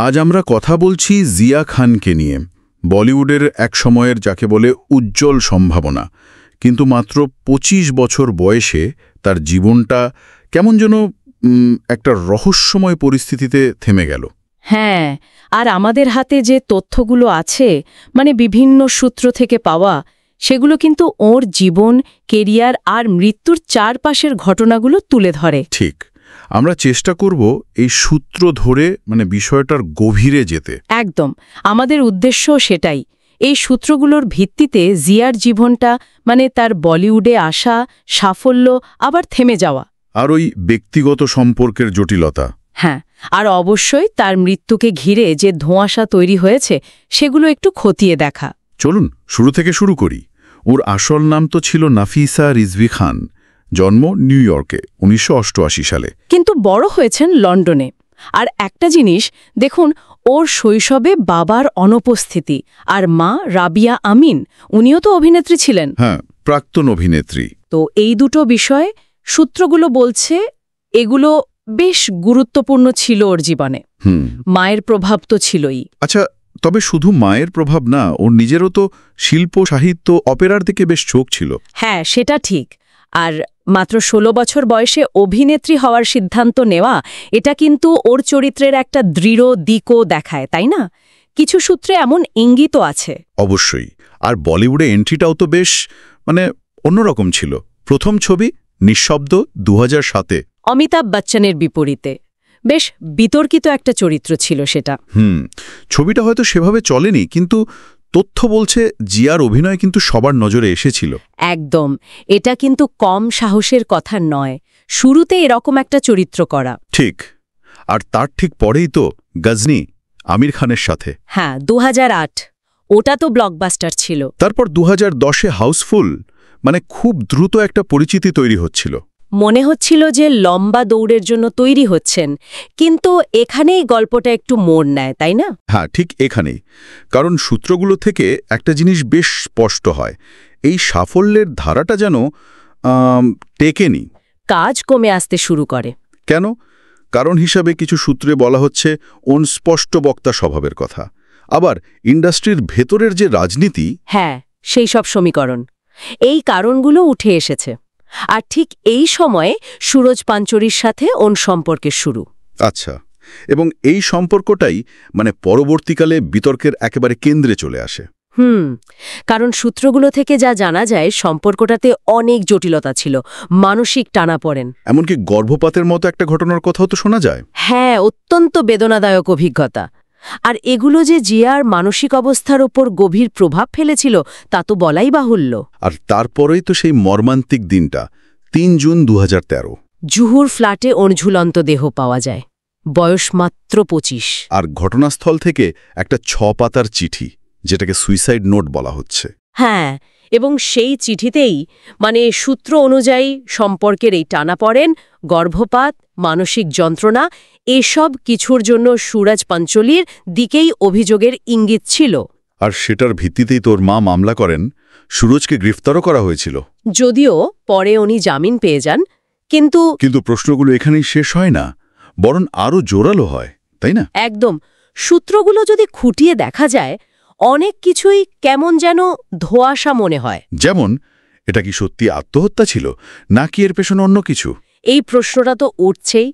আজ আমরা কথা বলছি জিয়া খানকে নিয়ে, বলিউডের এক সময়ের যাকে বলে উজ্জ্বল সম্ভাবনা। কিন্তু মাত্র ২৫ বছর বয়সে তার জীবনটা কেমন যেন একটা রহস্যময় পরিস্থিতিতে থেমে গেল। হ্যাঁ, আর আমাদের হাতে যে তথ্যগুলো আছে, মানে বিভিন্ন সূত্র থেকে পাওয়া, সেগুলো কিন্তু ওর জীবন, কেরিয়ার আর মৃত্যুর চারপাশের ঘটনাগুলো তুলে ধরে। ঠিক, আমরা চেষ্টা করব এই সূত্র ধরে বিষয়টার গভীরে যেতে। একদম, আমাদের উদ্দেশ্যও সেটাই। এই সূত্রগুলোর ভিত্তিতে জিয়ার জীবনটা, তার বলিউডে আসা, সাফল্য, আবার থেমে যাওয়া, আর ওই ব্যক্তিগত সম্পর্কের জটিলতা। হ্যাঁ, আর অবশ্যই তার মৃত্যুকে ঘিরে যে ধোঁয়াশা তৈরি হয়েছে সেগুলো একটু খতিয়ে দেখা। চলুন শুরু থেকে শুরু করি। ওর আসল নাম তো ছিল নাফিসা রিজভী খান। জন্ম নিউ ইয়র্কে ১৯৮৮ সালে, কিন্তু বড় হয়েছেন লন্ডনে। আর একটা জিনিস দেখুন, ওর শৈশবে বাবার অনুপস্থিতি, আর মা রাবিয়া আমিন, উনিও তো অভিনেত্রী ছিলেন। হ্যাঁ, প্রাক্তন অভিনেত্রী। তো এই দুটো বিষয় সূত্রগুলো বলছে এগুলো বেশ গুরুত্বপূর্ণ ছিল ওর জীবনে। মায়ের প্রভাব তো ছিলই। আচ্ছা, তবে শুধু মায়ের প্রভাব না, ওর নিজেরও তো শিল্প, সাহিত্য, অপেরার দিকে বেশ ঝোঁক ছিল। হ্যাঁ, সেটা ঠিক। আর মাত্র ১৬ বছর বয়সে অভিনেত্রী হওয়ার সিদ্ধান্ত নেওয়া, এটা কিন্তু ওর চরিত্রের একটা দৃঢ় দিকও দেখায়, তাই না? কিছু সূত্রে এমন ইঙ্গিতও আছে। অবশ্যই। আর বলিউডে এন্ট্রিটাও তো বেশ অন্যরকম ছিল। প্রথম ছবি নিঃশব্দ ২০০৭-এ, অমিতাভ বচ্চনের বিপরীতে। বেশ বিতর্কিত একটা চরিত্র ছিল সেটা। ছবিটা হয়তো সেভাবে চলেনি, কিন্তু তথ্য বলছে জিয়ার অভিনয় কিন্তু সবার নজরে এসেছিল। একদম, এটা কিন্তু কম সাহসের কথা নয়, শুরুতে এরকম একটা চরিত্র করা। ঠিক, আর তার ঠিক পরেই তো গজনী, আমির খানের সাথে। হ্যাঁ, ২০০৮, ওটা তো ব্লকবাস্টার ছিল। তারপর ২০১০-এ হাউসফুল, খুব দ্রুত একটা পরিচিতি তৈরি হচ্ছিল। মনে হচ্ছিল যে লম্বা দৌড়ের জন্য তৈরি হচ্ছেন, কিন্তু এখানেই গল্পটা একটু মোড় নেয়, তাই না? হ্যাঁ, ঠিক এখানেই। কারণ সূত্রগুলো থেকে একটা জিনিস বেশ স্পষ্ট হয়, এই সাফল্যের ধারাটা যেন টেকেনি, কাজ কমে আসতে শুরু করে। কেন? কারণ হিসাবে কিছু সূত্রে বলা হচ্ছে অস্পষ্ট বক্তা স্বভাবের কথা, আবার ইন্ডাস্ট্রির ভেতরের যে রাজনীতি। হ্যাঁ, সেই সব সমীকরণ, এই কারণগুলো উঠে এসেছে। আর ঠিক এই সময়ে সুরজ পাঞ্চোরির সাথে ওর সম্পর্কের শুরু। আচ্ছা, এবং এই সম্পর্কটাই পরবর্তীকালে বিতর্কের একেবারে কেন্দ্রে চলে আসে। কারণ সূত্রগুলো থেকে যা জানা যায়, সম্পর্কটাতে অনেক জটিলতা ছিল, মানসিক টানাপোড়েন, এমনকি গর্ভপাতের মতো একটা ঘটনার কথাও তো শোনা যায়। হ্যাঁ, অত্যন্ত বেদনাদায়ক অভিজ্ঞতা। আর এগুলো যে জিয়ার মানসিক অবস্থার উপর গভীর প্রভাব ফেলেছিল তা তো বলাই বাহুল্য। আর তারপরেই তো সেই মর্মান্তিক দিনটা, ৩ জুন ২০১৩। জুহুর ফ্ল্যাটে ওর ঝুলন্ত দেহ পাওয়া যায়, বয়স মাত্র ২৫। আর ঘটনাস্থল থেকে একটা ৬ পাতার চিঠি, যেটাকে সুইসাইড নোট বলা হচ্ছে। হ্যাঁ, এবং সেই চিঠিতেই সূত্র অনুযায়ী সম্পর্কের এই টানাপড়েন, গর্ভপাত, মানসিক যন্ত্রণা, এসব কিছুর জন্য সুরজ পাঞ্চোলির দিকেই অভিযোগের ইঙ্গিত ছিল। আর সেটার ভিত্তিতেই তোর মা মামলা করেন, সুরজকে গ্রেফতারও করা হয়েছিল। যদিও পরে উনি জামিন পেয়ে যান, কিন্তু প্রশ্নগুলো এখানেই শেষ হয় না, বরং আরও জোরালো হয়, তাই না? একদম। সূত্রগুলো যদি খুঁটিয়ে দেখা যায়, অনেক কিছুই কেমন যেন ধোঁয়াশা মনে হয়। যেমন, এটা কি সত্যি আত্মহত্যা ছিল, নাকি এর পেছনে অন্য কিছু? এই প্রশ্নটা তো উঠছেই।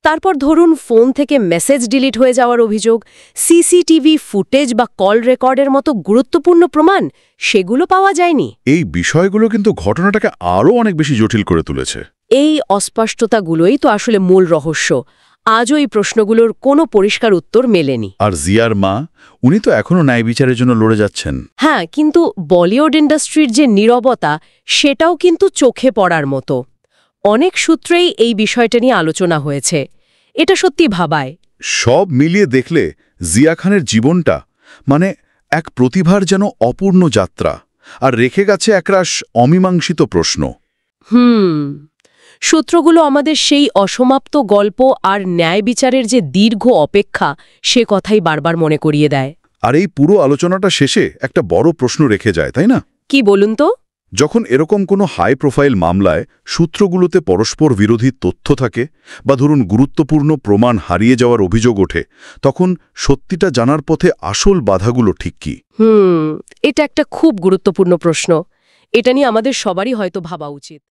তারপর ধরুন, ফোন থেকে মেসেজ ডিলিট হয়ে যাওয়ার অভিযোগ, সিসিটিভি ফুটেজ বা কল রেকর্ডের মতো গুরুত্বপূর্ণ প্রমাণ, সেগুলো পাওয়া যায়নি। এই বিষয়গুলো কিন্তু ঘটনাটাকে আরও অনেক বেশি জটিল করে তুলেছে। এই অস্পষ্টতাগুলোই তো আসলে মূল রহস্য। আজও এই প্রশ্নগুলোর কোনো পরিষ্কার উত্তর মেলেনি। আর জিয়ার মা, উনি তো এখনও ন্যায় বিচারের জন্য লড়ে যাচ্ছেন। হ্যাঁ, কিন্তু বলিউড ইন্ডাস্ট্রির যে নীরবতা, সেটাও কিন্তু চোখে পড়ার মতো। অনেক সূত্রেই এই বিষয়টা নিয়ে আলোচনা হয়েছে। এটা সত্যি ভাবায়। সব মিলিয়ে দেখলে জিয়া খানের জীবনটা এক প্রতিভার যেন অপূর্ণ যাত্রা, আর রেখে গেছে একরাশ অমীমাংসিত প্রশ্ন। সূত্রগুলো আমাদের সেই অসমাপ্ত গল্প আর ন্যায় বিচারের যে দীর্ঘ অপেক্ষা, সে কথাই বারবার মনে করিয়ে দেয়। আর এই পুরো আলোচনাটা শেষে একটা বড় প্রশ্ন রেখে যায়, তাই না? কি বলুন তো? যখন এরকম কোনো হাই প্রোফাইল মামলায় সূত্রগুলোতে পরস্পর বিরোধী তথ্য থাকে বা ধরুন গুরুত্বপূর্ণ প্রমাণ হারিয়ে যাওয়ার অভিযোগ ওঠে, তখন সত্যিটা জানার পথে আসল বাধাগুলো ঠিক কী? এটা একটা খুব গুরুত্বপূর্ণ প্রশ্ন। এটা নিয়ে আমাদের সবারই হয়তো ভাবা উচিত।